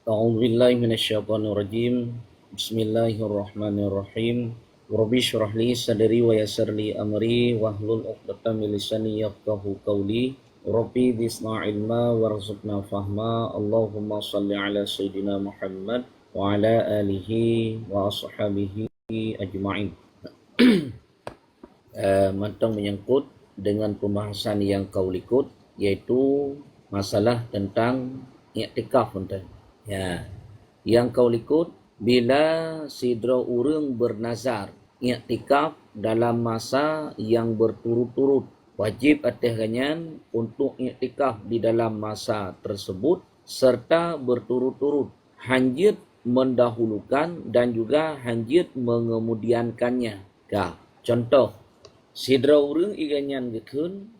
أعوذ بالله من الشيطان الرجيم بسم الله الرحمن الرحيم ربي اشرح لي صدري ويسر لي أمري واحلل عقدة من لساني يفقهوا قولي ربي زدنا علما وارزقنا فهما اللهم صل على سيدنا محمد وعلى آله وأصحابه أجمعين. Mantang menyangkut dengan pembahasan yang kau likut, yaitu masalah tentang i'tikaf. Ya, yang kau likut bila sidra urang bernazar i'tikaf dalam masa yang berturut-turut, wajib atas ganyan untuk i'tikaf di dalam masa tersebut serta berturut-turut, hanjit mendahulukan dan juga hanjit mengemudiankannya. Contoh, sidra urang iganyan gekun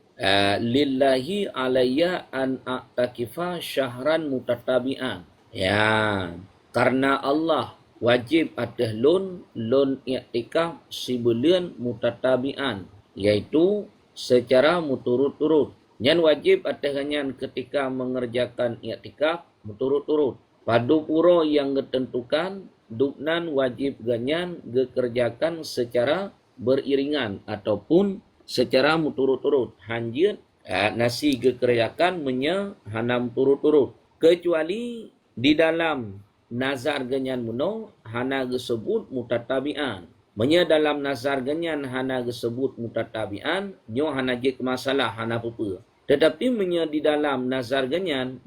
lillahi alayya an a'takifa syahran mutatabi'an. Ya, karena Allah wajib atas lon i'tikaf sebulan mutatabi'an, yaitu secara muturut-turut. Yang wajib atas ganyan ketika mengerjakan i'tikaf muturut-turut. Padu pura yang ditentukan duknan wajib ganyan dikerjakan secara beriringan ataupun secara muturut-turut. Hanjit nasi gekerjakan hanam turut-turut. Kecuali di dalam nazar ganyan muno hana gesebut mutatabi'an. Dalam nazar ganyan hana gesebut mutatabi'an, nyo hana je masalah hana apa. Tetapi di dalam nazar ganyan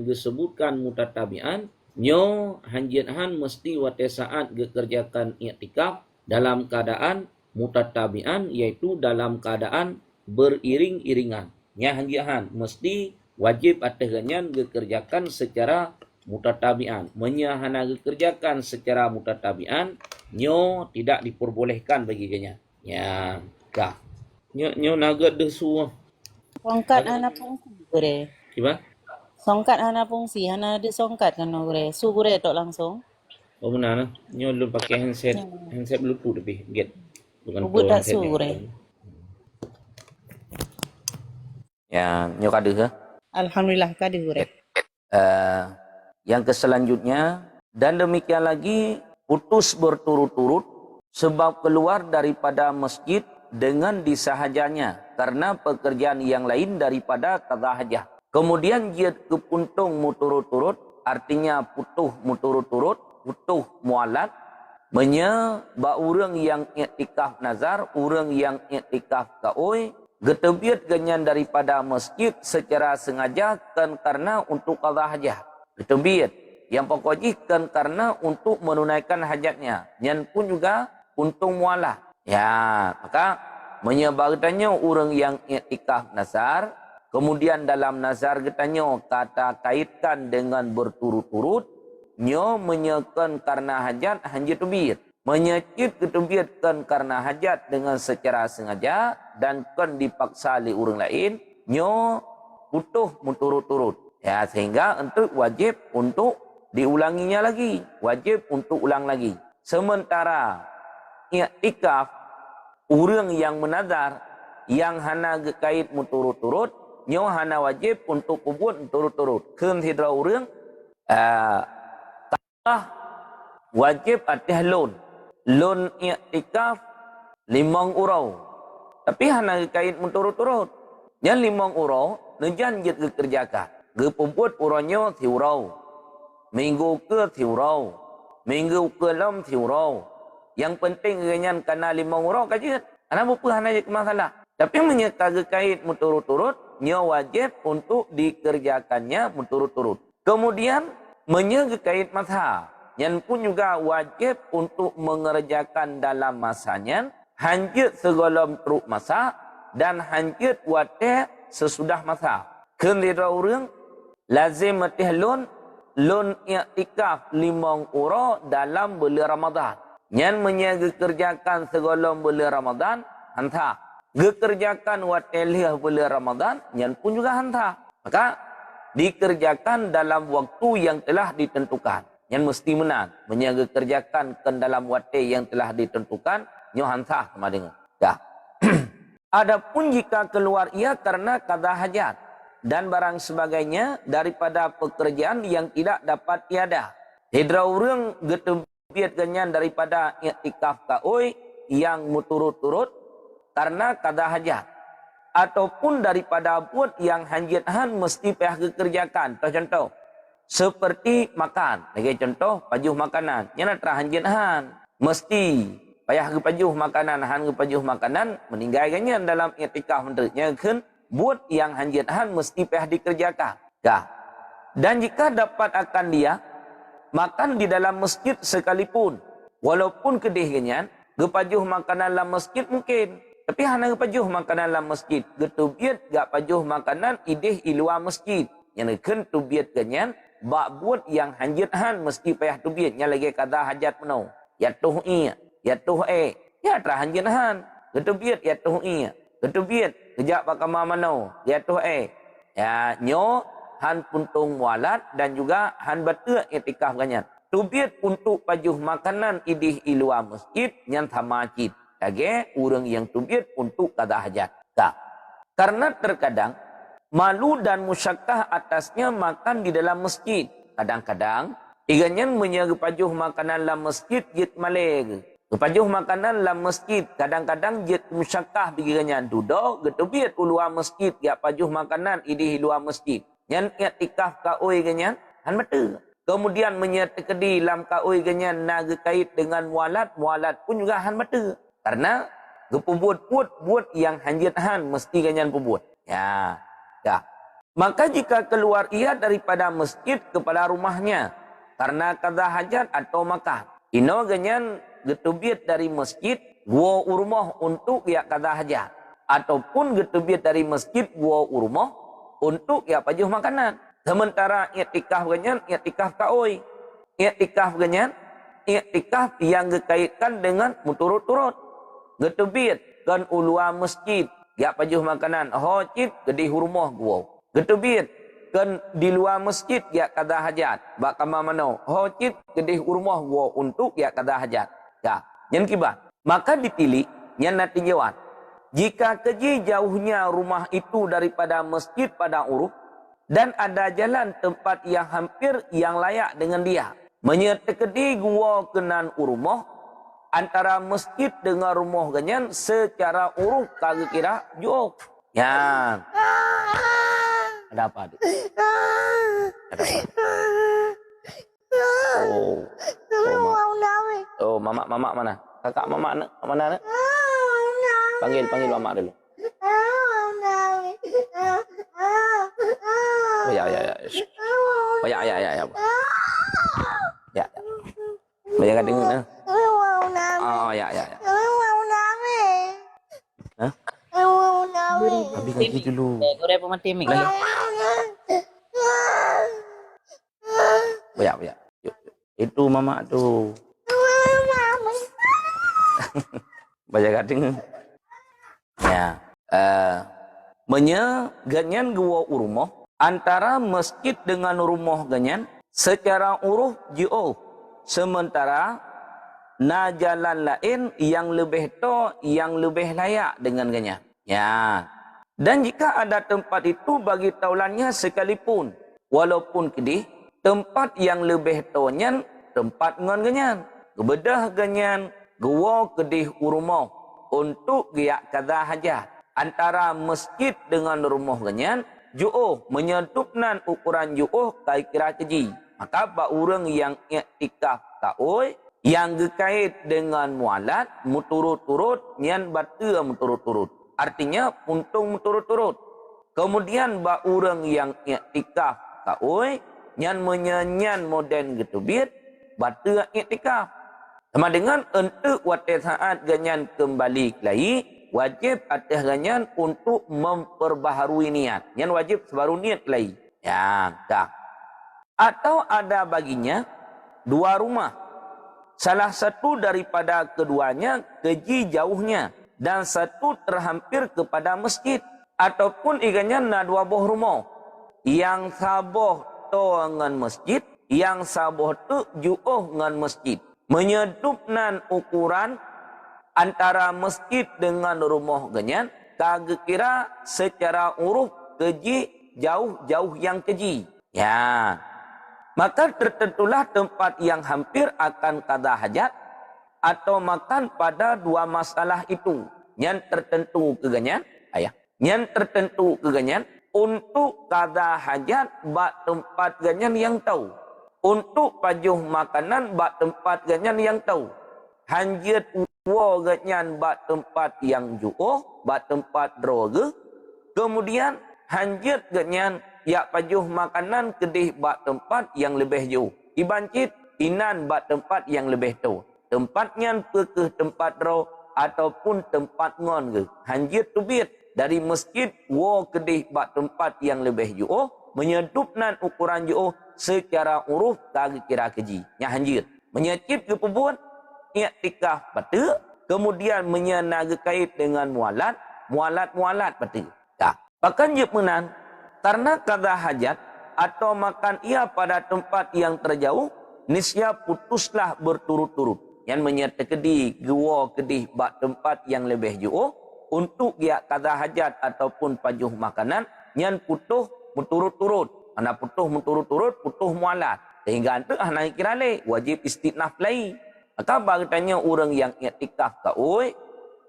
gesebutkan mutatabi'an, nyo hanjithan mesti wate saat gekerjakan i'tikaf dalam keadaan mutatabi'an, yaitu dalam keadaan beriring-iringan. Nya hanjithan mesti wajib atas ganyan gekerjakan secara mutatabi'an. Hana gekerjakan secara mutatabi'an, nyo tidak diperbolehkan bagi ganyan. Ya, kah. Nyo naga desu. Songkat hana fungsi gure. Kiba? Songkat hana fungsi, hana ada songkat kan gure. Su gure tok langsung. Oh benar nah. Nyo lu pakai handset Bluetooth lebih get. Bukan Ubud tak handset su gure. Ya, nyo kada ke? Alhamdulillah kada gure. Yang keselanjutnya, dan demikian lagi putus berturut-turut sebab keluar daripada masjid dengan disahajanya karena pekerjaan yang lain daripada qada hajah. Kemudian dia kepuntung muturut-turut, artinya putuh muturut-turut, putuh mualat, ba urang yang i'tikaf nazar, urang yang i'tikaf kaoi, getebiat ganyan daripada masjid secara sengaja kan karena untuk qada hajah. Getebiat yang pokoknya kan karena untuk menunaikan hajatnya. Yang pun juga untuk mualah. Ya, maka menyebarkannya orang yang i'tikaf nazar, kemudian dalam nazar katanya kata kaitkan dengan berturut-turut, nyo menyekan karena hajat hanjit tubir. Menyekit ketubiatkan karena hajat dengan secara sengaja dan kan dipaksa oleh orang lain, nyo putuh muturut-turut. Ya, sehingga untuk wajib untuk diulanginya lagi. Wajib untuk ulang lagi. Sementara i'tikaf orang yang menazar yang hana gekait muturut-turut, nyo hana wajib untuk kubut muturut-turut. Keun sidra orang wajib atas lon i'tikaf 5 urau. Tapi hana gekait muturut-turut. Yang 5 urau nejan jet gekerjakan. Gepuput uranyo tiurau. Minggu ke tiurau. Minggu ke lam tiurau. Yang penting ganyan kana 5 urau kajit. Ana bupu hana je masalah. Tapi menyeka gekait muturut-turut, nyo wajib untuk dikerjakannya muturut-turut. Kemudian menyegekait masa. Yang pun juga wajib untuk mengerjakan dalam masanya. Hanjit segala teruk masa. Dan hanjit wate sesudah masa. Kendira orang lazim matih lon i'tikaf 5 uro dalam bulan Ramadan. Yang menyegerjakan segala bulan Ramadan, hanta. Gekerjakan watelih bulan Ramadan, yang pun juga hanta. Maka dikerjakan dalam waktu yang telah ditentukan. Yang mesti menang. Menyegerjakan dalam waktu yang telah ditentukan, nyo hanta sama dengan. Ya. Adapun jika keluar ia karena qada hajat. dan barang sebagainya daripada pekerjaan yang tidak dapat tiada. Hidra urang getebiat ganyan daripada iktikaf kaoi yang muturut-turut karena kada hajat. Ataupun daripada buat yang hanjithan mesti payah kekerjakan. Contoh, seperti makan. Lagi contoh, pajuh makanan. Yang nak hanjithan mesti payah kepajuh makanan, han kepajuh makanan, meninggalkannya dalam iktikaf menurutnya kan, buat yang hanjithan mesti payah dikerjakan. Kah? Dan jika dapat akan dia, makan di dalam masjid sekalipun, walaupun kedih ganyan, kepajuh makanan dalam masjid mungkin. Tapi hana kepajuh makanan dalam masjid, getubiat gak pajuh makanan idih iluar masjid. Yang kan tubiat ganyan, bak buat yang hanjithan mesti payah tubiat. Yang lagi kata hajat menau. Ya tuh iya. Ya tuh ya terhanjinhan getubiat ya tuh iya getubiat kejak pakama manau ya tuh ya nyo han puntung walat dan juga han batu iktikaf ganyan tubiat untuk pajuh makanan idih iluar masjid yang tamacid kage urang yang tubiat untuk kada hajat tak karena terkadang malu dan musyakkah atasnya makan di dalam masjid kadang-kadang iganyan menyaga pajuh makanan dalam masjid jit maleg kepajuh makanan dalam masjid kadang-kadang jet musyakkah pikirannya duduk getubiat uluar masjid ya pajuh makanan idih luar masjid yang iktikaf kaoi ganyan han mata kemudian menyertakedi dalam kaoi ganyan naga kait dengan mualat pun juga han mata karena gepubuat-buat yang hanjithan mesti ganyan pubuat ya maka jika keluar ia daripada masjid kepada rumahnya karena kada hajat atau makan ino ganyan getubiat dari masjid gua urmah untuk ya kada hajat ataupun getubiat dari masjid gua urmah untuk ya pajuh makanan sementara iktikaf ganyan iktikaf kaoi iktikaf ganyan iktikaf yang dikaitkan dengan muturut-turut getubiat kan ulua masjid ya pajuh makanan hojit gede hurmah gua getubiat kan di luar masjid ya kada hajat bakama manau hojit gede hurmah gua untuk ya kada hajat ya, yang kibah. Maka dipilih yang nanti jawab. Jika keji jauhnya rumah itu daripada masjid pada uruf dan ada jalan tempat yang hampir yang layak dengan dia. Menyertakedi gua kenan urumah antara masjid dengan rumah ganyan secara uruf kagak kira jauh. Ya. Ada apa? Ada apa? Oh, mama mana? Kakak mama mana? Panggil mama dulu. Oh ya. Oh ya. Ya. Banyak dengar. Oh ya. Hah? Habis ngaji dulu. Gue pemati mik. Oh ya. Yuk. Itu mama tuh. Banyak kadang ya ganyan gua urmoh antara masjid dengan rumah ganyan secara uruf jauh sementara na jalan lain yang lebih yang lebih layak dengan ganyan ya dan jika ada tempat itu bagi taulannya sekalipun walaupun kedih tempat yang lebih tonyan tempat ngan ganyan kebedah ganyan gua kedih urmoh untuk giak kada hajat antara masjid dengan rumah ganyan ju'uh menyentupnan ukuran ju'uh kai kira keji maka ba urang yang iktikaf kaoi yang gekait dengan mualat muturut-turut nyan batu muturut-turut artinya puntung muturut-turut kemudian ba urang yang iktikaf kaoi nyan menyanyan moden getubit batu iktikaf sama dengan untuk waktu saat ganyan kembali lagi wajib atas ganyan untuk memperbaharui niat. Yang wajib sebaru niat lagi. Ya, tak. Atau ada baginya dua rumah. Salah satu daripada keduanya keji jauhnya dan satu terhampir kepada masjid ataupun iganya na dua buah rumah. Yang saboh to ngan masjid, yang saboh tu juoh ngan masjid. Menyedupnan ukuran antara masjid dengan rumah ganyan kagak kira secara uruf keji jauh-jauh yang keji. Ya. Maka tertentulah tempat yang hampir akan qada hajat atau makan pada dua masalah itu. Yang tertentu keganyan, ayah. Yang tertentu keganyan untuk qada hajat bak tempat ganyan yang tahu. Untuk pajuh makanan bak tempat ganyan yang tahu. Hanjit uwa ganyan bak tempat yang ju'oh, bak tempat droge. Kemudian hanjit ganyan yak pajuh makanan kedih bak tempat yang lebih jauh. Ibancit inan bak tempat yang lebih tahu. Tempatnya ke tempat droge ataupun tempat ngon ke. Hanjit tubit dari masjid wo kedih bak tempat yang lebih jauh. Menyedupnan ukuran jauh secara uruf tak kira keji. Nya hanjit. Menyecip ke pebun. I'tikaf pada. Kemudian menyenaga kait dengan mualat. Mualat pada. Tak. Bahkan je menan. Karena qada hajat. Atau makan ia pada tempat yang terjauh. Nisya putuslah berturut-turut. Yang menyertai gua kedih bak tempat yang lebih jauh. Untuk dia qada hajat ataupun pajuh makanan. Yang putuh berturut-turut. Anak putuh berturut-turut, putuh mualat. Sehingga itu anak kira leh, wajib istinaf lagi. Maka bertanya orang yang i'tikaf ka oi,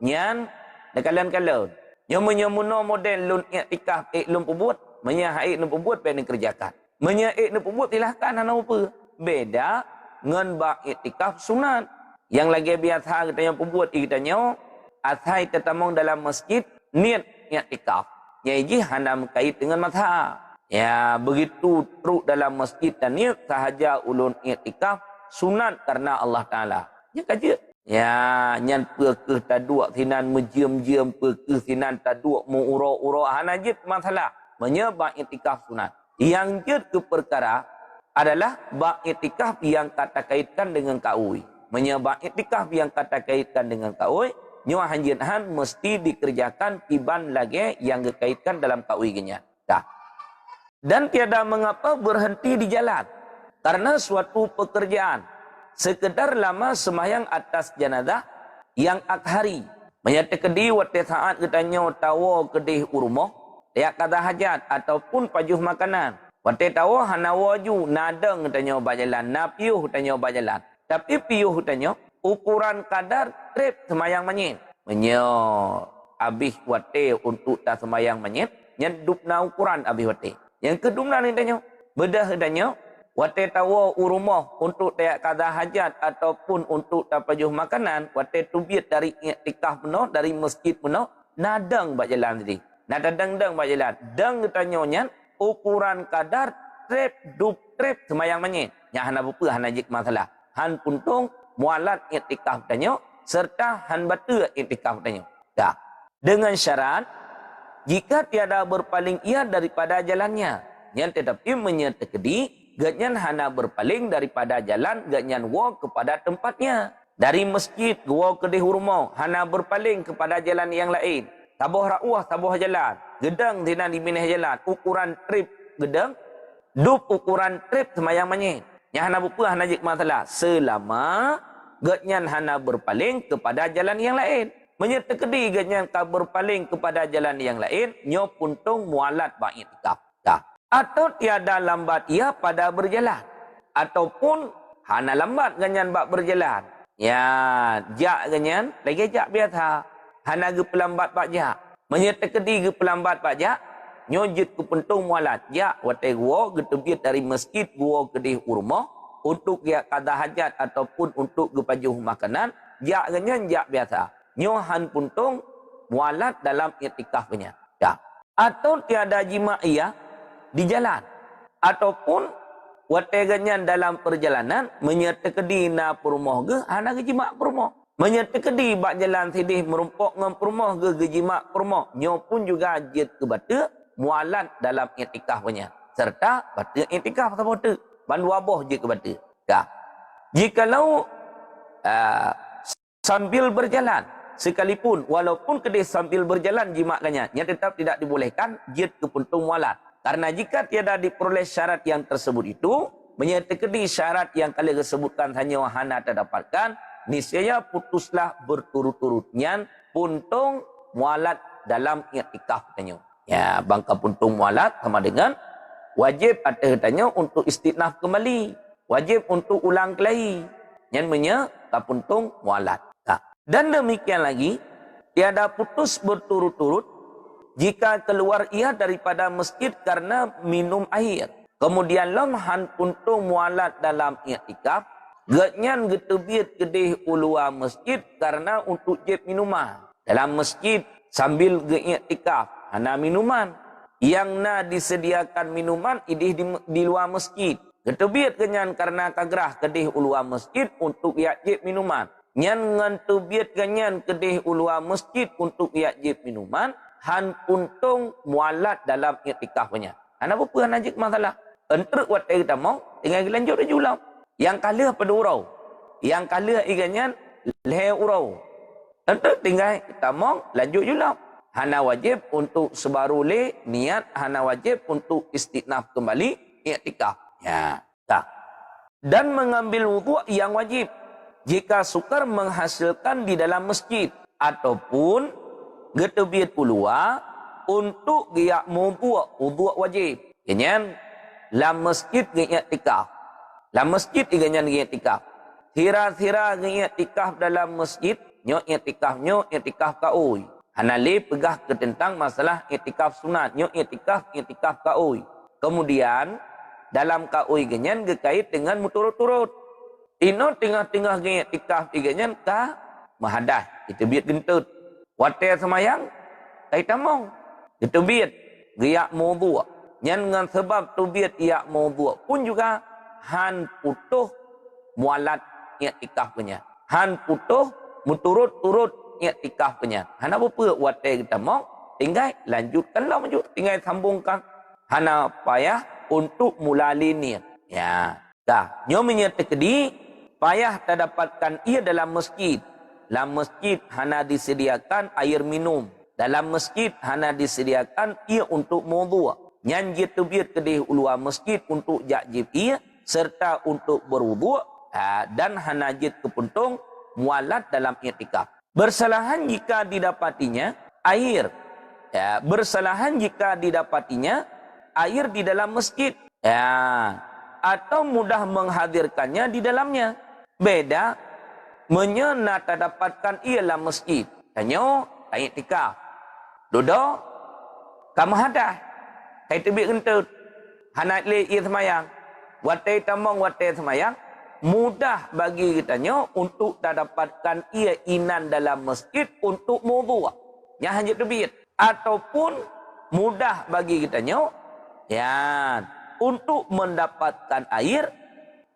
nyan kalian-kalian. Yang menyemuna model lun i'tikaf lun pebut, menyahaik lun pebut pen kerjakan. Menyaik lun pebut silahkan anak apa. Beda ngan bak i'tikaf sunat. Yang lagi biasa katanya pebut katanya athai tetamong dalam masjid niat i'tikaf. Jadi hendak kait dengan mazhab. Ya, begitu teruk dalam masjid dan niat sahaja ulun i'tikaf sunat karena Allah Taala. Ya kaje. Ya, nyan pekeh taduk sinan mejem-jem pekeh sinan taduk menguro-uro hanajit masalah. Menyebab i'tikaf sunat. Yang jed ke perkara adalah bak i'tikaf yang kata kaitkan dengan kaui. Menyebab i'tikaf yang kata kaitkan dengan kaui. Nyo hanjinhan mesti dikerjakan tiban lagi yang dikaitkan dalam kauinya. Dah. Dan tiada mengapa berhenti di jalan. Karena suatu pekerjaan. Sekedar lama semayang atas jenazah yang akhari. Menyatakan waktu saat katanya tawa kedih urmoh. Tiak kata hajat ataupun pajuh makanan. Waktu tawa hana waju nadeng katanya bajalan. Napiuh katanya bajalan. Tapi piuh katanya. Ukuran kadar trip semayang menyit. Habis wate untuk tak semayang menyit. Nyedupna ukuran habis wate. Yang kedua ni tanya. Bedah tanya. Wate tawa urumah untuk tak kada hajat ataupun untuk tak pajuh makanan. Wate tubit dari i'tikaf penuh. Dari masjid penuh. Nadang bak jalan tadi. Nadang-dang bak jalan. Dang tanya ukuran kadar trip dup trip semayang menyit. Yang hana bupa hana jik masalah. Han puntung mualat i'tikaf tanya serta han batu i'tikaf tanya. Dah. Dengan syarat jika tiada berpaling ia daripada jalannya, yang tetapi menyertai ganyan hana berpaling daripada jalan ganyan wa kepada tempatnya. Dari masjid wa ke di rumah hana berpaling kepada jalan yang lain. Tabuh ra'wah tabuh jalan. Gedang dinan di minah jalan. Ukuran trip gedang dup ukuran trip semayang menyit. Yang hana bupa hana jik masalah selama ganyan hana berpaling kepada jalan yang lain. Menyertai ganyan ka berpaling kepada jalan yang lain, nyo puntung mualat bak i'tikaf. Atau tiada lambat ia pada berjalan. Ataupun hana lambat ganyan bak berjalan. Ya, jak ganyan, lagi jak biasa. Hana ge pelambat bak jak. Menyertai ge pelambat bak jak, nyo jit ke puntung mualat. Jak watai gua ge tebit dari masjid gua ke di rumah. Untuk dia kada hajat ataupun untuk gepajuh makanan, jak ganyan jak biasa. Nyohan puntung mualat dalam i'tikafnya. Ya. Atau tiada jima ia di jalan. Ataupun wate ganyan dalam perjalanan menyertai na perumah ge hana ge jima perumah. Menyertai bak jalan sidih merumpok ngam perumah ge jima perumah. Nyo pun juga jit ke batu mualat dalam i'tikafnya. Serta batu i'tikaf sama tu. Bandu aboh je ke batu. Ya. Jikalau sambil berjalan sekalipun walaupun kedai sambil berjalan jimakannya, yang tetap tidak dibolehkan jid ke puntung mualat. Karena jika tiada diperoleh syarat yang tersebut itu, menyertai syarat yang kalian sebutkan hanya wahana terdapatkan, niscaya putuslah berturut-turutnya puntung mualat dalam i'tikaf tanya. Ya, bangka puntung mualat sama dengan wajib atas katanya untuk istinaf kembali. Wajib untuk ulang kelahi. Yang namanya kapuntung mualat. Nah, dan demikian lagi, tiada putus berturut-turut jika keluar ia daripada masjid karena minum air. Kemudian lemhan puntung mualat dalam i'tikaf, genyan getebit gedih ulua masjid karena untuk jeb minuman. Dalam masjid sambil i'tikaf, hana minuman. Yang na disediakan minuman idih di luar masjid. Getebit genyan karena kagrah kedih ulua masjid untuk jeb minuman. Nyan ngantubit genyan kedih ulua masjid untuk jeb minuman. Han puntung mualat dalam i'tikafnya. Hana apa najik masalah? Entruk wat kita mau tinggal lanjut aja ulang. Yang kalah pada urau. Yang kalah ikannya leher urau. Entruk tinggal kita mau lanjut ulang. Hana wajib untuk sebaru le niat, hana wajib untuk istinaf kembali i'tikaf. Ya, tak. Dan mengambil wudhu yang wajib jika sukar menghasilkan di dalam masjid ataupun getebit ulua untuk giyak wudhu wajib. Kenyan lam masjid i'tikaf. Lam masjid iganyan i'tikaf. Thira-thira i'tikaf dalam masjid, nyo i'tikaf kaoi. Hanali pegah ke tentang masalah i'tikaf sunat, nyo i'tikaf kaoi. Kemudian dalam kaoi ganyan gekait dengan muturut-turut. Ino tengah-tengah i'tikaf iganyan ka mahadah. Itu biat gentut. Water semayang kait tamong. Itu biat giyak mawdu'. Yang dengan sebab tubiat ia mawdu' pun juga han putuh mualat i'tikaf punya. Han putuh muturut-turut i'tikaf punya. Han apa watai kita mau tinggal lanjutkanlah maju, tinggal sambungkan. Hana payah untuk mulali niat. Ya. Dah, nyominya tekedi payah terdapatkan ia dalam masjid. Dalam masjid hana disediakan air minum. Dalam masjid hana disediakan ia untuk mawdu'. Nyanjit tubir kedih ulua masjid untuk jakjib ia serta untuk berwudu dan hanajit kepuntung mualat dalam i'tikaf. Bersalahan jika didapatinya air. Ya, bersalahan jika didapatinya air di dalam masjid. Ya, atau mudah menghadirkannya di dalamnya. Beda menyena terdapatkan ialah masjid. Tanyo i'tikaf. Duduk kamu hadah. Kait tebik kentut. Hanat le ia semayang. Watai tamang watai semayang. Mudah bagi kitanya untuk dapatkan ia inan dalam masjid untuk mawdu'. Yang hanya tebik. Ataupun mudah bagi kitanya. Ya. Untuk mendapatkan air.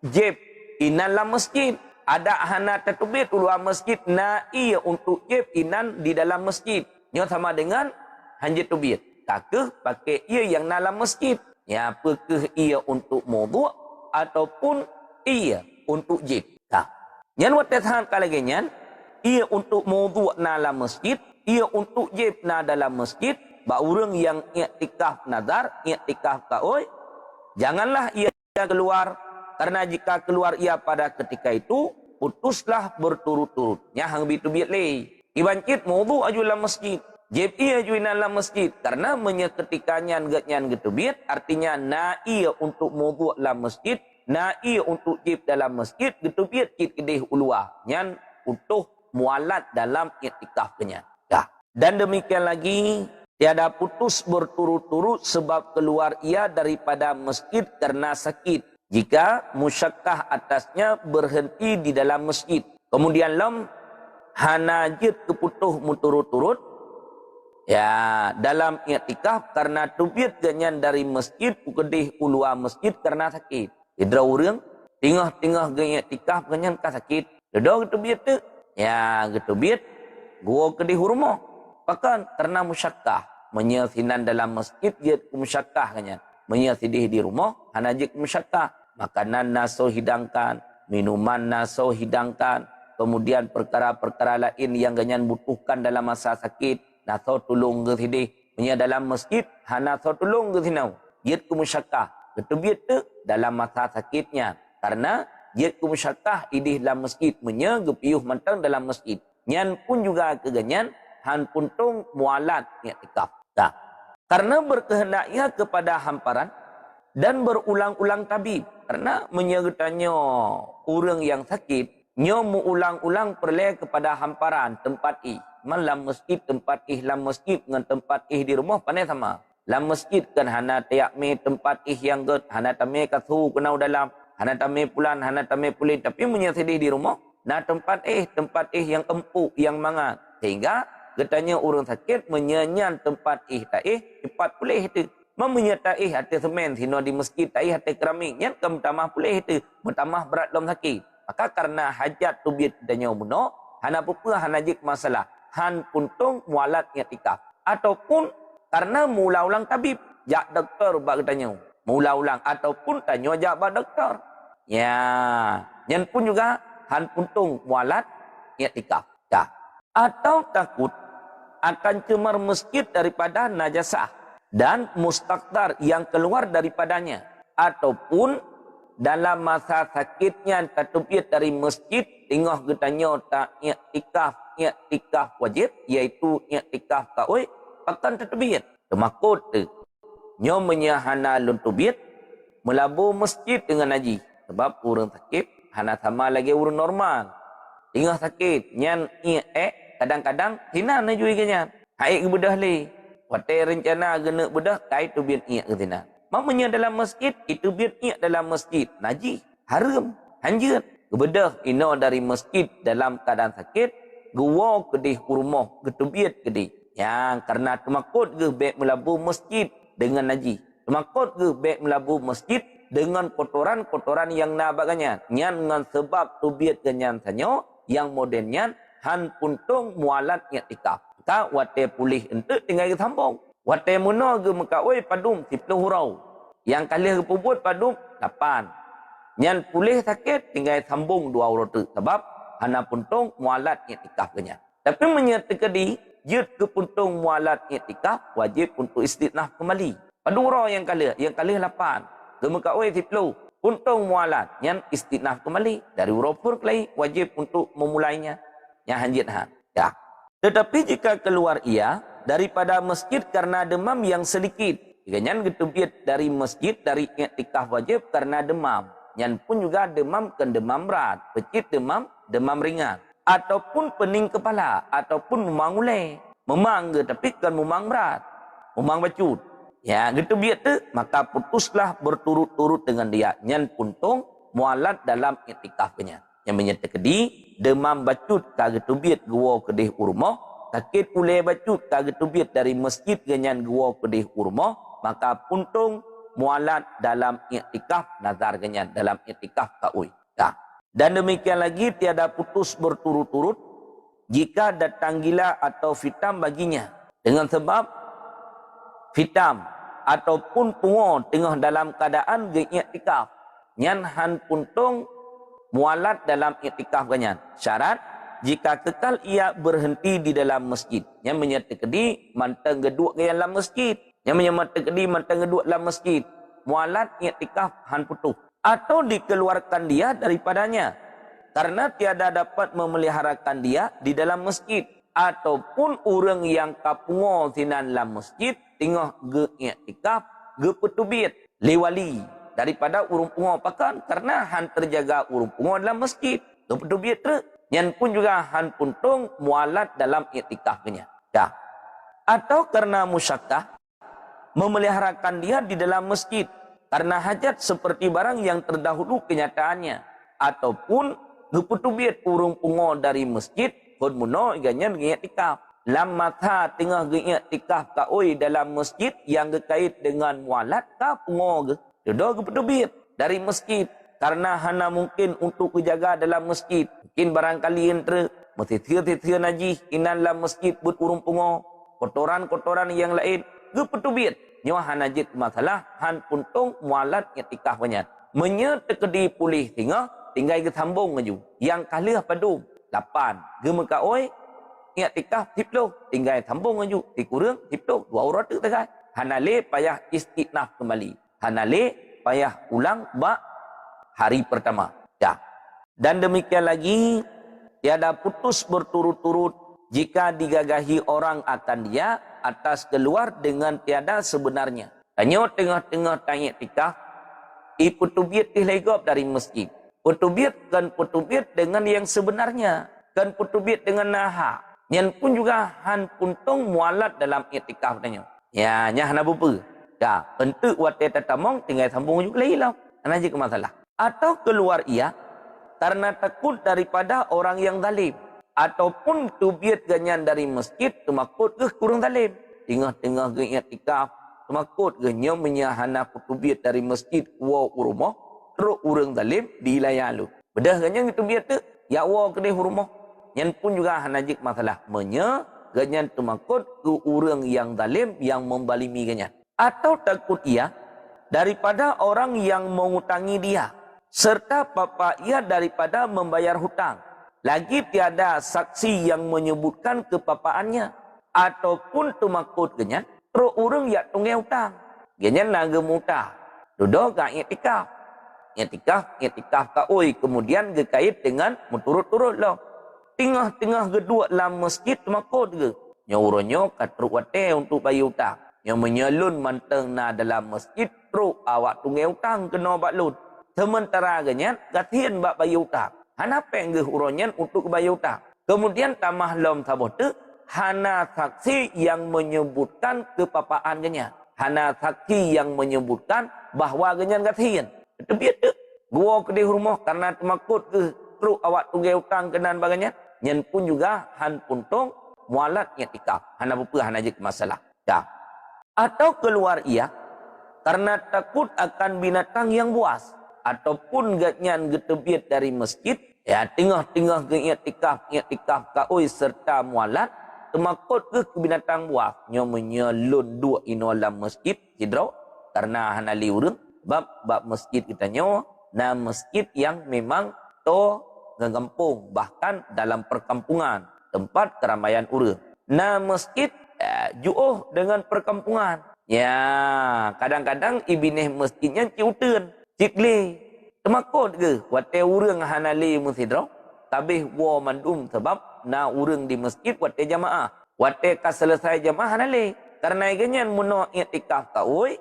Jeb inan dalam masjid. Ada hana tertebit luar masjid. Na ia untuk jeb inan di dalam masjid. Yang sama dengan hanya tebik. Takah pakai ia yang dalam masjid. Ya, apakah ia untuk mawdu' ataupun ia untuk jib. Tak. Yang watatan kalagenyan, ia untuk mawdu' dalam masjid, ia untuk jib dalam masjid, baurang yang i'tikaf nazar, i'tikaf kaoi, janganlah ia keluar. Karena jika keluar ia pada ketika itu, putuslah berturut-turut. Yang bitu biat leh. Ibancit mawdu' aju dalam masjid. Jeb ia juina dalam masjid karena menyeketikanya nyan getubit artinya na ia untuk mawdu' dalam masjid, na ia untuk jeb dalam masjid getubit kit kedih ulua nyan utuh mualat dalam i'tikafnya. Ya. Dan demikian lagi tiada putus berturut-turut sebab keluar ia daripada masjid karena sakit jika musyakkah atasnya berhenti di dalam masjid. Kemudian lam hanajid keputuh muturut-turut. Ya, dalam i'tikaf karena tubit ganyan dari masjid kedih ulua masjid karena sakit. Idra urang tengah-tengah ganyan i'tikaf ganyan ka sakit. Dedo tubit tu. Ya, getubit gua kedih rumah. Bahkan karena musyakkah menyesinan dalam masjid dia musyakkah ganyan. Menyesidih di rumah hanajik musyakkah. Makanan naso hidangkan, minuman naso hidangkan, kemudian perkara-perkara lain yang ganyan butuhkan dalam masa sakit. Naso tolong ke sini. Punya dalam masjid. Naso tolong ke sini. Jid ke musyakkah. Ketubit tu dalam masa sakitnya. Karena jid ke musyakkah idih dalam masjid. Punya gepiuh mantang dalam masjid. Nyan pun juga keganyan. Han puntung mualat i'tikaf. Tak. Karena berkehendak ia kepada hamparan dan berulang-ulang tabib. Karena menyertanya orang yang sakit, nyo mengulang-ulang perle kepada hamparan tempat malam masjid tempat lam masjid dengan tempat di rumah pandai sama. Lam masjid kan hana tiak me tempat yang get hana tame kathu kenau dalam hana tame pulan hana tame pulit tapi menyedih di rumah. Nah tempat yang empuk yang mangat sehingga katanya orang sakit menyanyan tempat cepat pulih itu. Menyertai hati semen sino di masjid hati keramik yang kemutamah pulih itu bertambah berat dalam sakit. Maka karena hajat tubiat katanya muno hana apa hana jik masalah han puntung mualat i'tikaf ataupun karena mula-ulang tabib jak doktor bak katanya mula-ulang ataupun tanya jak bak doktor ya yang pun juga han puntung mualat i'tikaf ya. Atau takut akan cemar masjid daripada najasah dan mustakdar yang keluar daripadanya ataupun dalam masa sakitnya tertubiat dari masjid tengah getanya tak i'tikaf wajib iaitu i'tikaf kaoi akan tertubiat temakut nyo menyahana luntubiat melabu masjid dengan haji sebab orang sakit hana sama lagi orang normal tengah sakit nyan kadang-kadang hina na juga nyan hai bedah le watai rencana gena bedah kai tu biat ia ke tina mamanya dalam masjid itu biat ia dalam masjid najis haram hanjut bedah ino dari masjid dalam keadaan sakit gua kedih rumah ketubiat kedih yang karena temakut ke baik melabu masjid dengan najis temakut ke baik melabu masjid dengan kotoran-kotoran yang nabaganya nyan dengan sebab tubiat kenyan sanyo yang modernnya han puntung mualat i'tikaf ta wate pulih ente tinggal ke sambung wate muno ge mekawai padum 10 hurau yang kali ke pubut padum 8 nyan pulih sakit tinggal sambung 2 hurau tu sebab hana puntung mualat i'tikaf kenya tapi menyertakadi jut ke puntung mualat i'tikaf wajib untuk istinaf kembali padu hurau yang kali 8 ge mekawai 10 puntung mualat nyan istinaf kembali dari hurau pur kelai wajib untuk memulainya yang hanjit ya. Tetapi jika keluar ia daripada masjid karena demam yang sedikit, jangan getubiat dari masjid dari i'tikaf wajib karena demam. Yang pun juga demam kan demam berat, pecit demam ringan, ataupun pening kepala, ataupun memang ulai, memang tapi kan memang berat, memang bacut. Ya getubiat tu maka putuslah berturut-turut dengan dia. Yang puntung mualat dalam i'tikafnya. Yang menyertai demam bacut kagak tubiat gua kedih urmah sakit ulai bacut kagak tubiat dari masjid genyan gua kedih urmah maka puntung mualat dalam i'tikaf nazar genyan dalam i'tikaf kaui ya. Dan demikian lagi tiada putus berturut-turut jika datang gila atau fitam baginya dengan sebab fitam ataupun pungo tengah dalam keadaan i'tikaf nyan han puntung mualat dalam i'tikaf ganyan. Syarat jika kekal ia berhenti di dalam masjid. Yang menyertai mantang geduk ke dalam masjid. Yang menyertai mantang geduk dalam masjid. Mualat i'tikaf han putuh. Atau dikeluarkan dia daripadanya. Karena tiada dapat memeliharakan dia di dalam masjid. Ataupun orang yang kapungo sinan dalam masjid. Tengah ge i'tikaf ge petubit. Lewali. Daripada urung pungo pakan karena han terjaga urung pungo dalam masjid kepedubiat tu yang pun juga han puntung mualat dalam i'tikafnya ya. Atau karena musyakkah memeliharakan dia di dalam masjid karena hajat seperti barang yang terdahulu kenyataannya ataupun kepedubiat urung pungo dari masjid kon muno ganyan i'tikaf lam mata tengah i'tikaf kaoi dalam masjid yang berkait dengan mualat ka pungo Jodoh kepedubit dari masjid. Karena hana mungkin untuk kejaga dalam masjid. Mungkin barangkali entre mesti tia-tia najis inan dalam masjid buat urung pungo. Kotoran-kotoran yang lain. Kepedubit. Nyawa hana jid masalah. Han puntung mualat i'tikaf banyak. Menyertekedi pulih tinggal ke sambung maju. Yang kali padum 8. Gemeka oi. I'tikaf 10. Tinggal sambung maju. Dikurang 10. 2 urat tu tegak. Hana le payah istinaf kembali. Hanale payah ulang bak hari pertama. Ya. Dan demikian lagi tiada putus berturut-turut jika digagahi orang akan dia atas keluar dengan tiada sebenarnya. Tanya tengah-tengah tanya tikaf, putubit dilegop dari masjid. Putubit kan putubit dengan yang sebenarnya. Kan putubit dengan naha. Yang pun juga han puntung mualat dalam iktikaf tanya. Ya, nyah na bupa. Dah, untuk wate tatamong tinggal sambung juga lagi lah. Ana je ke masalah. Atau keluar ia karena takut daripada orang yang zalim. Ataupun tubiat ganyan dari masjid temakut ke kurang zalim. Tengah-tengah ke iktikaf temakut ke nya menyahana tubiat dari masjid wa rumah teruk urang zalim di wilayah lu. Bedah ganyan tubiat tu ya wa ke rumah. Yang pun juga hanajik masalah menya ganyan temakut ke urang yang zalim yang membalimi ganyan. Atau takut ia daripada orang yang mengutangi dia serta papa ia daripada membayar hutang. Lagi tiada saksi yang menyebutkan kepapaannya ataupun temakut ganyan teruk urang yang tunggu hutang. Ganyan naga muta. Duduk ka iktikaf. Iktikaf ka oi kemudian gekait dengan menturut-turut lah. Tengah-tengah kedua dalam masjid temakut ke. Nyawurannya katruk wate untuk bayar hutang. Yang menyalun manteng na dalam masjid truk awak tunggu hutang kena baklun. Sementara ganyan gatian bak bayar hutang. Hana penggeh uronyan untuk bayar hutang. Kemudian tamah lom sabot tu hana saksi yang menyebutkan kepapaan ganyan. Hana saksi yang menyebutkan bahawa ganyan gatian. Itu biar tu. Gua ke di rumah karena temakut ke truk awak tunggu hutang kenan baganya. Nyen pun juga han puntung mualat iktikaf. Hana bupa hana je masalah. Dah. Atau keluar ia karena takut akan binatang yang buas ataupun gatnyan getebiat dari masjid ya tengah-tengah ke iktikaf kaoi serta mualat temakut ke binatang buas nya menyelun dua inolam masjid hidro karena hana liurung bab masjid kita nyo na masjid yang memang to ngekampung bahkan dalam perkampungan tempat keramaian urang. Nah masjid juoh dengan perkampungan. Ya, kadang-kadang ibineh masjidnya ciuteun, cikli. Temakut ke wate urang hanali masjidro? Tabih wa mandum sebab na urang di masjid wate jamaah. Wate ka selesai jamaah hanali. Karena iganyan muno iktikaf ka oi.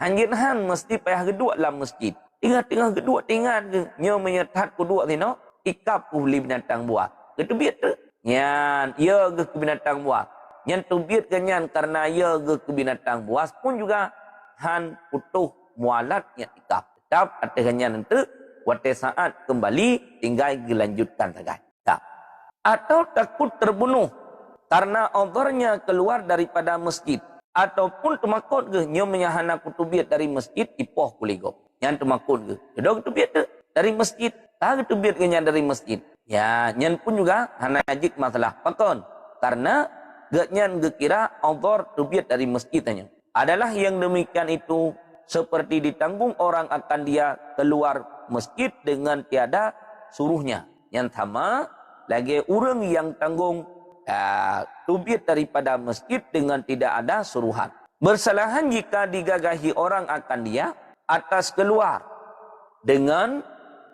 Hanjirhan mesti payah kedua dalam masjid. Tengah-tengah kedua tinggal ke nya menyertat kedua tino ikap uhli binatang buah. Ketubit tu. Nyan, ia ke binatang buah. Nyan tubit ganyan karena ia ke binatang buah pun juga han putuh mualat yang ikap. Tetap ada ganyan itu wate saat kembali tinggal dilanjutkan saja. Tak. Atau takut terbunuh karena odornya keluar daripada masjid. Ataupun temakut ke nya menyahana kutubit dari masjid ipoh kuligop. Yang temakut ke. Jodoh kutubit tu dari masjid. Tak ketubit ganyan dari masjid. Ya, nyan pun juga hana ajik masalah pakon. Karena gatnyan gekira odor tubit dari masjid tanya. Adalah yang demikian itu seperti ditanggung orang akan dia keluar masjid dengan tiada suruhnya. Yang sama lagi orang yang tanggung tubit daripada masjid dengan tidak ada suruhan. Bersalahan jika digagahi orang akan dia atas keluar dengan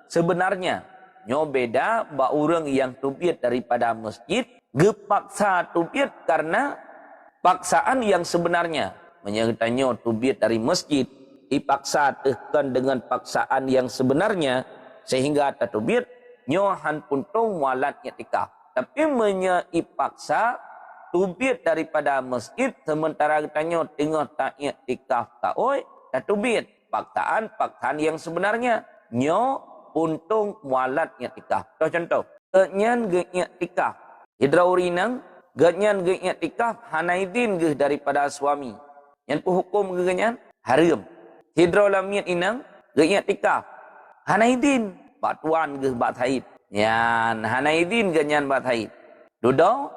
sebenarnya. Nyo beda ba orang yang tubit daripada masjid gepaksa tubit karena paksaan yang sebenarnya. Menyertanya tubit dari masjid dipaksa tekan dengan paksaan yang sebenarnya sehingga tatubit nyo han puntung mualat iktikaf. Tapi menyeipaksa tubit daripada masjid sementara katanya tengah tak iktikaf tak oi tatubit. Paksaan yang sebenarnya nyo puntung mualat iktikaf. Contoh, ganyan ge iktikaf. Hidraurinang ganyan ge iktikaf hanaidin ge daripada suami. Yang hukum ge ganyan haram. Hidraulamit inang ge iktikaf. Hanaidin batuan ge bat haid. Yan hanaidin ganyan bat haid. Dudo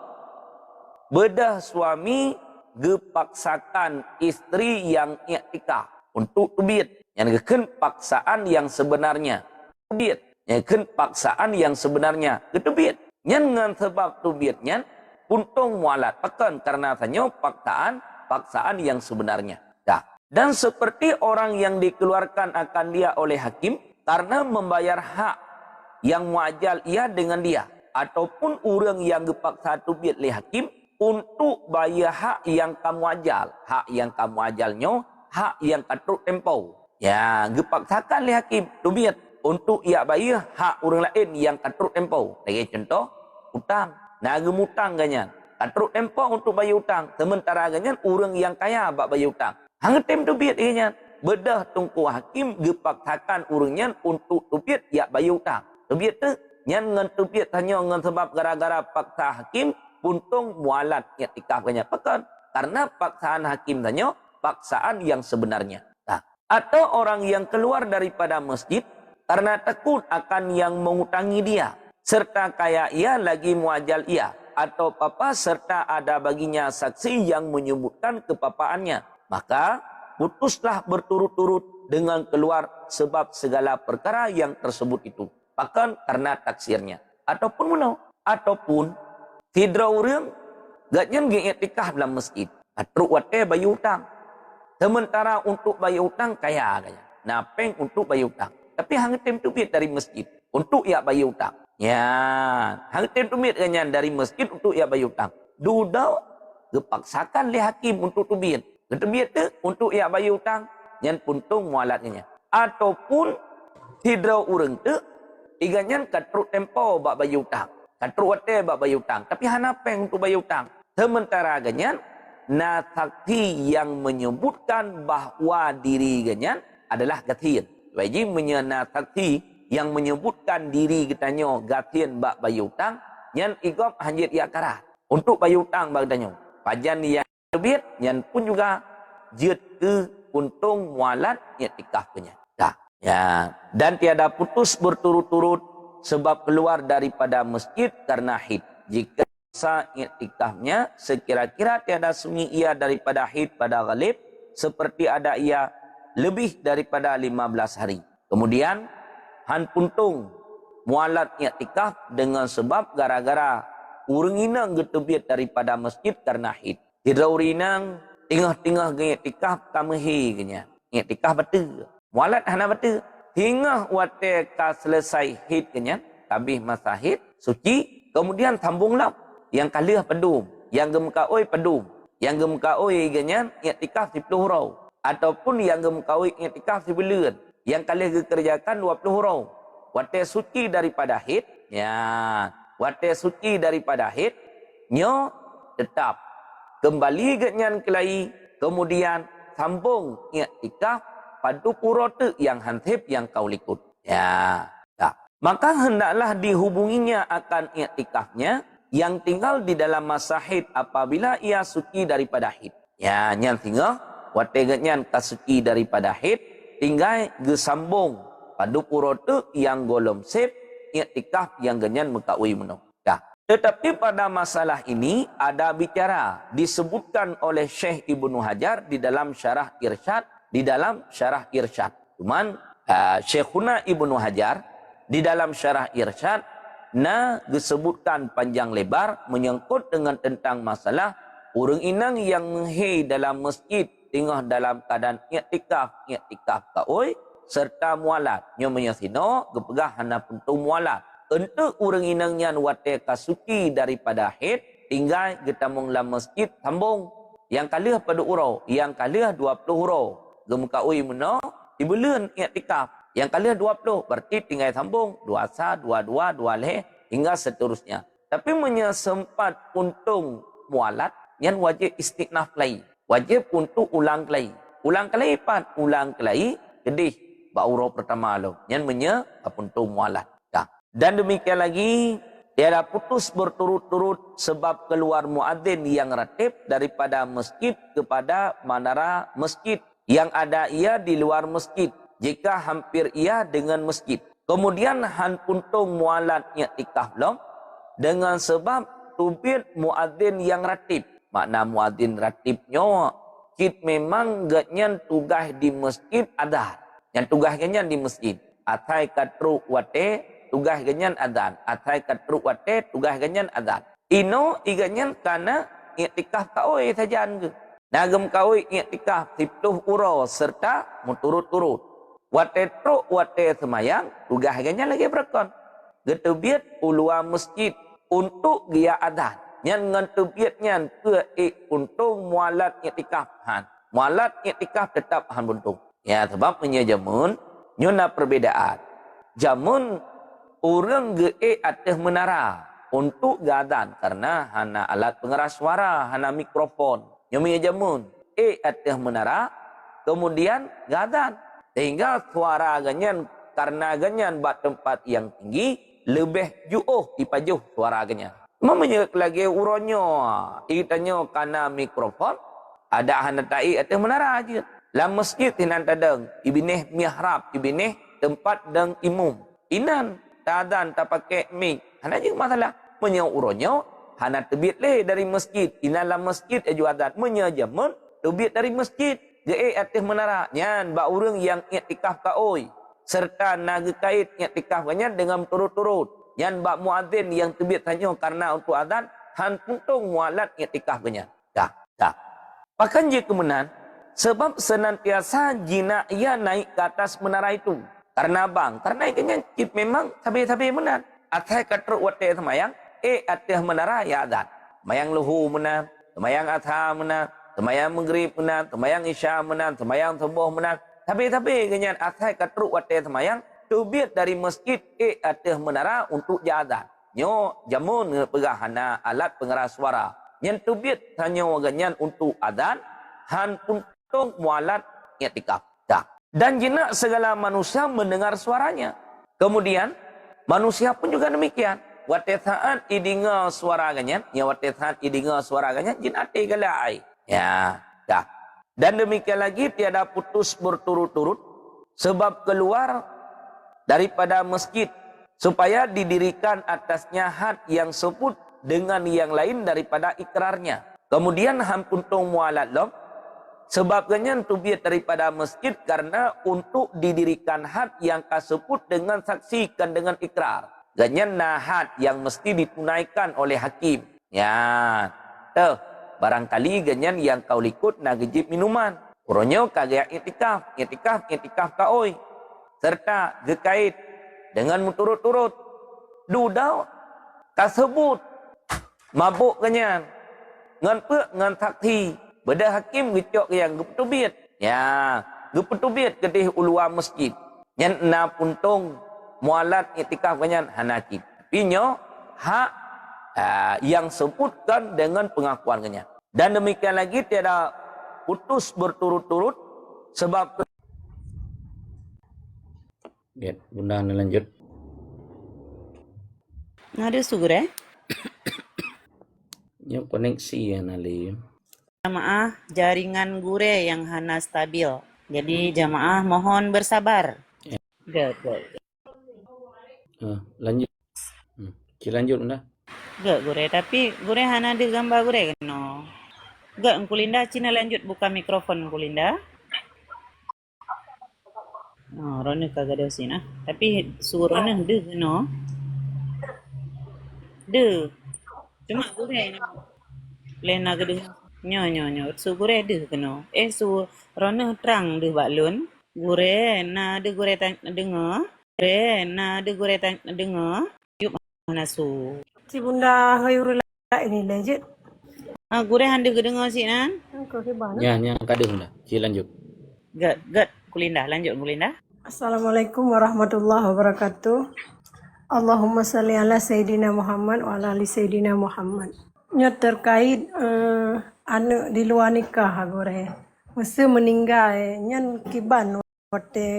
bedah suami ge paksakan istri yang iktikaf untuk tubit. Yang geken paksaan yang sebenarnya. Tubit. Yang paksaan yang sebenarnya. Ketubit. Yang sebab tubitnya puntung mualat. Pakan karena tanya paksaan yang sebenarnya. Dah. Dan seperti orang yang dikeluarkan akan dia oleh hakim karena membayar hak yang muajal ia dengan dia. Ataupun orang yang dipaksa tubit oleh hakim untuk bayar hak yang kamu ajal. Hak yang kamu ajalnya, hak yang katruk tempo. Ya, gepaksakan oleh hakim duit untuk ia bayar hak orang lain yang katruk tempo. Lagi contoh, hutang. Nah, gemutang ganyan. Katruk tempo untuk bayar hutang. Sementara ganyan, orang yang kaya bak bayar hutang. Hang tem duit ganyan. Bedah tungku hakim gepaksakan orangnya untuk duit ia bayar hutang. Duit tu, nyan ngan duit hanya ngan sebab gara-gara paksa hakim, puntung mualat i'tikaf ganyan. Pekan. Karena paksaan hakim tanya, paksaan yang sebenarnya. Atau orang yang keluar daripada masjid karena takut akan yang mengutangi dia, serta kaya ia lagi muajal ia, atau papa serta ada baginya saksi yang menyebutkan kepapaannya, maka putuslah berturut-turut dengan keluar sebab segala perkara yang tersebut itu, bahkan karena taksirnya. Ataupun tidak orang gaknya i'tikaf dalam masjid, atruk wate bayu hutang. Sementara untuk bayar hutang kaya. Napeng untuk bayar hutang. Tapi hang tem duit dari masjid untuk ia bayar hutang. Ya, hang tem duit ganyan dari masjid untuk ia bayar hutang. Dudau dipaksakan oleh hakim untuk duit. Duit tu untuk ia bayar hutang, yang puntung mualatnya. Ataupun tidak orang tu iganyan katruk tempo bak bayar hutang. Katruk wate bak bayar hutang. Tapi hang napeng untuk bayar hutang. Sementara ganyan na saksi yang menyebutkan bahawa diri ganyan adalah gatin. Wajib menyana saksi yang menyebutkan diri katanya gatin bak bayu hutang, yang igop hanjit ia karat. Untuk bayu hutang bak katanya. Pajan yang lebih, yang pun juga jut ke untung mualat i'tikaf ganyan. Ya, dan tiada putus berturut-turut sebab keluar daripada masjid karena haid. Jika masa i'tikafnya sekira-kira tiada sunyi ia daripada haid pada ghalib, seperti ada ia lebih daripada 15 hari. Kemudian han puntung mualat i'tikaf dengan sebab gara-gara urang inang getebit daripada masjid karena haid. Tidak urinang tengah-tengah i'tikaf kamehi genya. I'tikaf betul. Mualat hana betul. Hingga wate ka selesai haid genya, habis masa haid suci, kemudian sambunglah yang kalih pedum, yang gemkaoi pedum, yang gemkaoi ganyan i'tikaf 10 hurau, ataupun yang gemkaoi i'tikaf 10 bulan, yang kalih dikerjakan 20 hurau. Wate suci daripada haid, ya, wate suci daripada haid, nyo tetap kembali ganyan kelai, kemudian sambung i'tikaf padu purote yang hansip yang kau likut. Ya, tak. Maka hendaklah dihubunginya akan i'tikafnya yang tinggal di dalam masa haid apabila ia suci daripada haid. Ya, yang tinggal wategatnya kasuci daripada haid tinggal gesambung padu purote yang golom sip i'tikaf yang ganyan mekaui meno. Ya. Tetapi pada masalah ini ada bicara disebutkan oleh Syekh Ibnu Hajar di dalam syarah Irsyad, Cuman Syekhuna Ibnu Hajar di dalam syarah Irsyad disebutkan panjang lebar menyangkut dengan tentang masalah orang inang yang menghei dalam masjid tengah dalam keadaan i'tikaf kaoi serta mualat nyo menyasino gepegah hana puntung mualat untuk orang inang yang wate kasuci daripada haid tinggal getamung dalam masjid sambung yang kalih pada urau yang kalih 20 urau gemkaoi meno di bulan i'tikaf yang kalih 20 berarti tinggal sambung 21 22 22 hingga seterusnya. Tapi menyesempat untung mualat yang wajib istiqnaf kelai. Wajib untuk ulang kelai. Ulang kelai pan, ulang kelai kedih bauro pertama lo. Yang untung mualat. Ya. Dan demikian lagi tiada putus berturut-turut sebab keluar muadzin yang ratib daripada masjid kepada manara masjid yang ada ia di luar masjid jika hampir ia dengan masjid. Kemudian han puntung mualat i'tikaf lo dengan sebab tubit muadzin yang ratib. Makna muadzin ratibnya kit memang gatnya tugas di masjid ada. Yang tugas ganyan di masjid. Atai katru wate tugas ganyan adzan. Atai katru wate tugas ganyan adzan. Ino iganyan kana i'tikaf kaoi saja ke. Nagem kaoi i'tikaf 10 urau serta muturut-turut. Wate truk wate semayang tugas ganyan lagi berakon. Getebit ulua masjid untuk dia adzan. Nyan ngan tebiat nyan ke untung mualat iktikaf han. Mualat iktikaf tetap han buntung. Ya sebab punya jamun nyuna perbedaan. Jamun orang ge atas menara untuk gadan karena hana alat pengeras suara, hana mikrofon. Nyumi jamun atas menara kemudian gadan sehingga suara ganyan karena ganyan bat tempat yang tinggi lebih juuh dipajuh suara ganyan. Mamanya lagi uronyo itanya karena mikrofon ada hana tai atas menara aja. Lam masjid tinan tadang ibinih mihrab ibinih tempat dang imum. Inan tadan tak pakai mic. Hana je masalah. Punya uronyo hana terbit le dari masjid. Inan lam masjid aju adat punya jamun terbit dari masjid. Je atas menara nyan ba urang yang iktikaf ka oi serta naga kait iktikaf ganyan dengan turut-turut. Nyan ba muadzin yang terbit hanya karena untuk azan han puntung mualat iktikaf ganyan. Dah. Pakan je kemenan sebab senantiasa jina ia naik ke atas menara itu. Karena bang, karena ikannya memang sabi-sabi menang. Atai katruk wate semayang, atas menara ya adat. Semayang luhu menang, semayang atha menang, semayang maghrib menang, semayang isya menang, semayang subuh menang. Sabi-sabi ikannya atai katruk wate semayang, tubit dari masjid atas menara untuk jadat. Nyo jamun pegahana alat pengeras suara. Yang tubit hanya ganyan untuk adan, han pun mualat i'tikaf. Dan jina segala manusia mendengar suaranya. Kemudian manusia pun juga demikian. Wate saat idinga suara ganyan, ya wate saat idinga suara ganyan jina ate galai. Ya, dah. Dan demikian lagi tiada putus berturut-turut sebab keluar daripada masjid supaya didirikan atasnya had yang sebut dengan yang lain daripada ikrarnya. Kemudian hampuntung mualat lom sebab ganyan tubiat daripada masjid karena untuk didirikan had yang kasebut dengan saksikan dengan ikrar. Ganyan had yang mesti ditunaikan oleh hakim. Ya, barangkali ganyan yang kau likut nak gejib minuman. Uronyo kagak iktikaf kaoi. Serta gekait dengan muturut-turut. Dudau kasebut mabuk ganyan. Ngan pe ngan saksi. Beda hakim gecok yang gepetubit. Ya, gepetubit kedih ulua masjid. Yang na puntung mualat iktikaf ganyan hanakib. Pinyo hak yang sebutkan dengan pengakuan ganyan. Dan demikian lagi tiada putus berturut-turut sebab Ya, Bunda lanjut. Ada sugure? Ya koneksi ya nali. Jamaah jaringan gure yang hana stabil. Jadi jamaah mohon bersabar. Good. Lanjut. Lanjut Bunda. Good gure, tapi gure hana di gambar gure no. Good Kulinda Cina lanjut buka mikrofon Kulinda. Oh, Rona kagak ada sini. Tapi suaranya deh no. Deh. Cuma gure ini. Lena gede. Nyo. Su gure deh keno. Su Rona terang deh balun. Gure na de gure dengar. Gure na de gure dengar. Yuk mana su. Si Bunda Khairul ini lanjut. Gure hande dengar sih nan. Ya, kada Bunda. Lanjut. Gad. Kulinda, lanjut Kulinda. Assalamualaikum warahmatullahi wabarakatuh. Allahumma salli ala Sayyidina Muhammad wa ala ali Sayyidina Muhammad. Nyot terkait anu di luar nikah gore. Mesti meninggal nyan kiban wate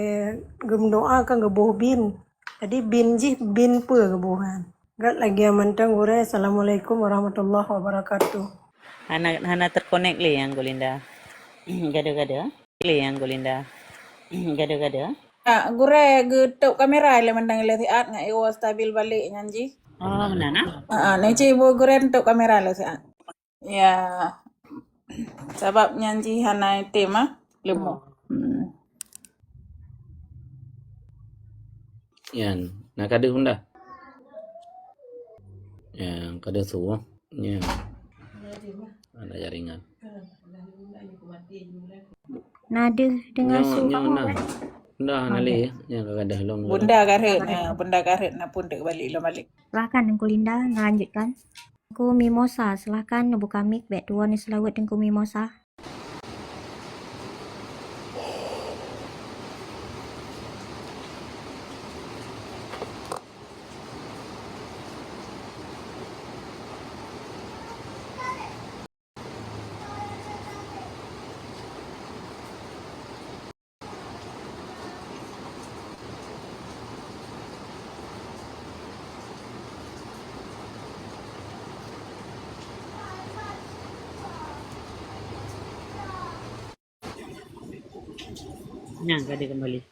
gem doa kan geboh bin. Tadi bin pe gebohan. Gak lagi amantang gore. Assalamualaikum warahmatullahi wabarakatuh. Hana terkonek le yang Kulinda. Gada-gada. Le yang Kulinda. Gada-gada. Gure getuk kamera le mandang le tiat nga iwo stabil balik nyanji. Oh, nana. Neci ibu gure untuk kamera le tiat. Ya. Sebab nyanji hana tema lemo. Yan, nak kada Bunda. Yang kada suah. Ya. Ada jaringan. Nada dengan suara. Bunda nali ya kada long. Bunda karet na pun dek balik lo balik. Silakan Kulinda lanjutkan. Ku Mimosa, silahkan buka mic back dua ni selawat dengan Ku Mimosa. Nah, dia kembali.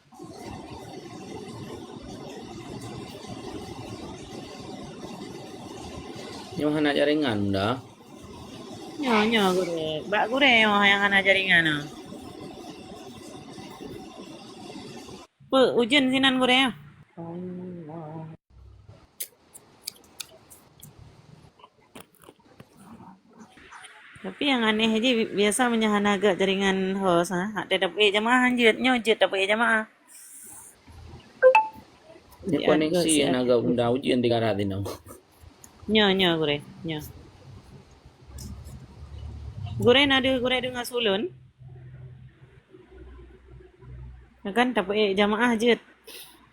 Nyo hana jaringan dah. Nyo gure. Bak gure yang ana jaringan no. Ujian sinan gure ya. Tapi yang aneh aja biasa menyahan agak jaringan host ada dapat jamaah anjir jet dapat jamaah. Ni koneksi yang agak benda ujian 300 no. Nyo gure. Gure dengan sulun. Kan dapat jamaah jet.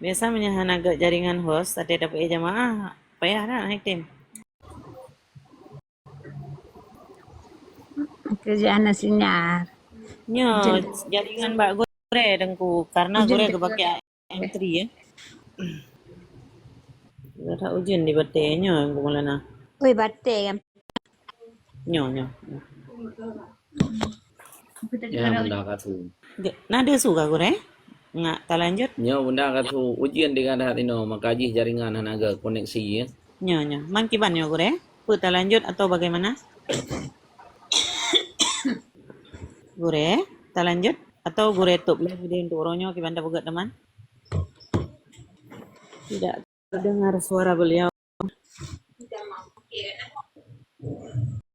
Biasa menyahan agak jaringan host ada dapat jamaah. Payah dah naik tim. Kerjaan sinyal. Nyo jaringan mbak gure dengku karena gure kepake M3 ya. Ada ujian di bate nyo yang kumulana. Oi, bate kan. Nyo. Ya benda katu. Nada suka gure? Nggak tak lanjut? Nyo benda katu ujian 300 no makaji jaringan hana agak koneksi ya. Nyo. Mangkiban nyo gure? Tak lanjut atau bagaimana? Gure, tak lanjut atau gure tutup live video untuk orangnya kibanda buat teman? Tidak terdengar suara beliau.